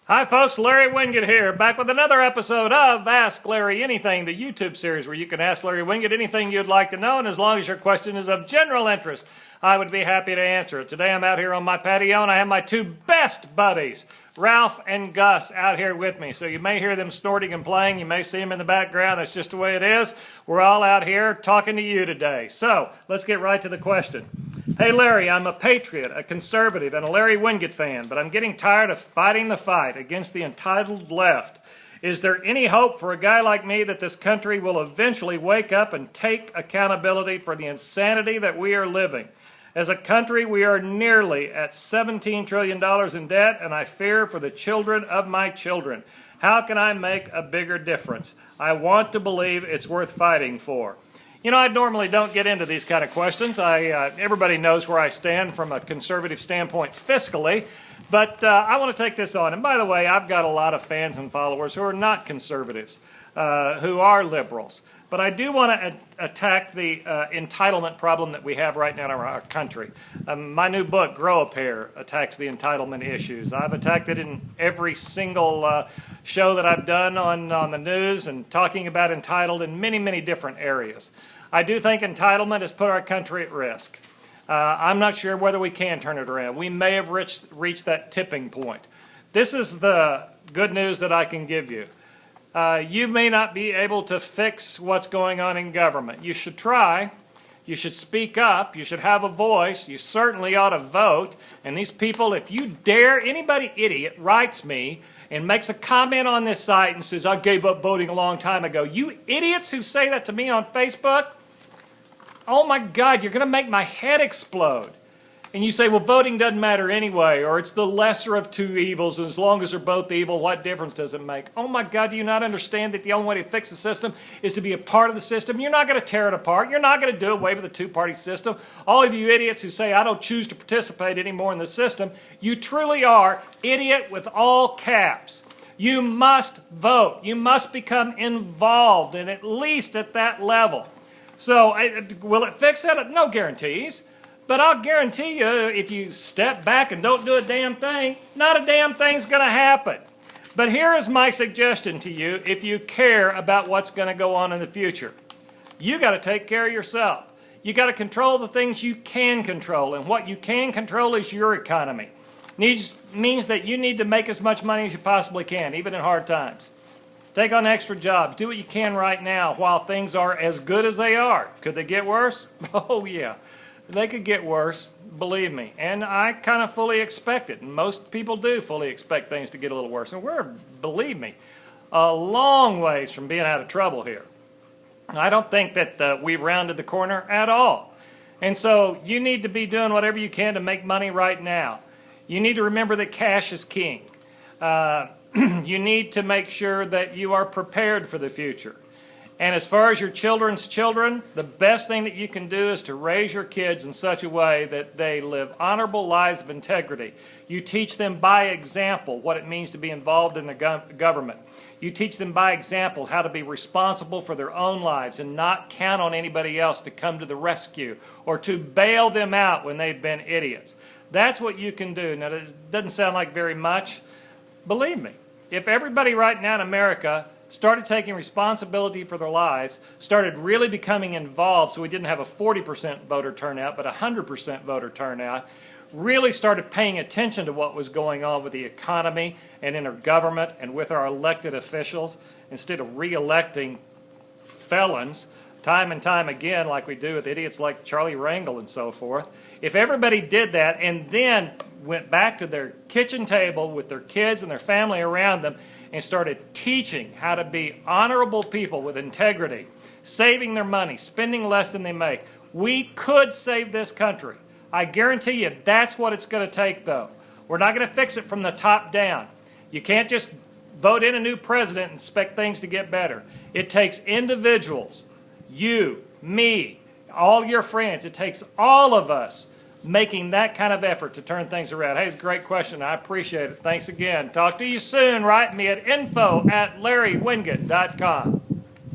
Hi folks, Larry Winget here, back with another episode of Ask Larry Anything, the YouTube series where you can ask Larry Winget anything you'd like to know, and as long as your question is of general interest, I would be happy to answer it. Today I'm out here on my patio and I have my two best buddies, Ralph and Gus, out here with me. So you may hear them snorting and playing, you may see them in the background, that's just the way it is. We're all out here talking to you today. So let's get right to the question. Hey Larry, I'm a patriot, a conservative, and a Larry Winget fan, but I'm getting tired of fighting the fight against the entitled left. Is there any hope for a guy like me that this country will eventually wake up and take accountability for the insanity that we are living? As a country, we are nearly at $17 trillion in debt, and I fear for the children of my children. How can I make a bigger difference? I want to believe it's worth fighting for. You know, I normally don't get into these kind of questions. Everybody knows where I stand from a conservative standpoint fiscally, but I want to take this on. And by the way, I've got a lot of fans and followers who are not conservatives, who are liberals. But I do want to attack the entitlement problem that we have right now in our country. My new book, Grow a Pair, attacks the entitlement issues. I've attacked it in every single show that I've done on the news and talking about entitled in many, many different areas. I do think entitlement has put our country at risk. I'm not sure whether we can turn it around. We may have reached that tipping point. This is the good news that I can give you. You may not be able to fix what's going on in government. You should try. You should speak up. You should have a voice. You certainly ought to vote. And these people, if you dare, anybody idiot writes me and makes a comment on this site and says, I gave up voting a long time ago. You idiots who say that to me on Facebook, oh my God, you're going to make my head explode. And you say, well, voting doesn't matter anyway, or it's the lesser of two evils, and as long as they're both evil, what difference does it make? Oh my God, do you not understand that the only way to fix the system is to be a part of the system? You're not going to tear it apart. You're not going to do away with the two-party system. All of you idiots who say, I don't choose to participate anymore in the system, you truly are idiot with all caps. You must vote. You must become involved, and at least at that level. So, will it fix it? No guarantees. But I'll guarantee you, if you step back and don't do a damn thing, not a damn thing's going to happen. But here is my suggestion to you if you care about what's going to go on in the future. You got to take care of yourself. You got to control the things you can control, and what you can control is your economy. Means that you need to make as much money as you possibly can, even in hard times. Take on extra jobs. Do what you can right now while things are as good as they are. Could they get worse? Oh, yeah. They could get worse, believe me. And I kind of fully expect it. And most people do fully expect things to get a little worse. And we're, believe me, a long ways from being out of trouble here. I don't think that we've rounded the corner at all. And so you need to be doing whatever you can to make money right now. You need to remember that cash is king. You need to make sure that you are prepared for the future. And as far as your children's children, the best thing that you can do is to raise your kids in such a way that they live honorable lives of integrity. You teach them by example what it means to be involved in the government. You teach them by example how to be responsible for their own lives and not count on anybody else to come to the rescue or to bail them out when they've been idiots. That's what you can do. Now, it doesn't sound like very much. Believe me, if everybody right now in America started taking responsibility for their lives, started really becoming involved so we didn't have a 40% voter turnout but a 100% voter turnout, really started paying attention to what was going on with the economy and in our government and with our elected officials instead of re-electing felons time and time again like we do with idiots like Charlie Rangel and so forth. If everybody did that and then went back to their kitchen table with their kids and their family around them and started teaching how to be honorable people with integrity, saving their money, spending less than they make, we could save this country. I guarantee you that's what it's going to take, though. We're not going to fix it from the top down. You can't just vote in a new president and expect things to get better. It takes individuals, you, me, all your friends. It takes all of us making that kind of effort to turn things around. Hey, it's a great question. I appreciate it. Thanks again. Talk to you soon. Write me at info@larrywinget.com.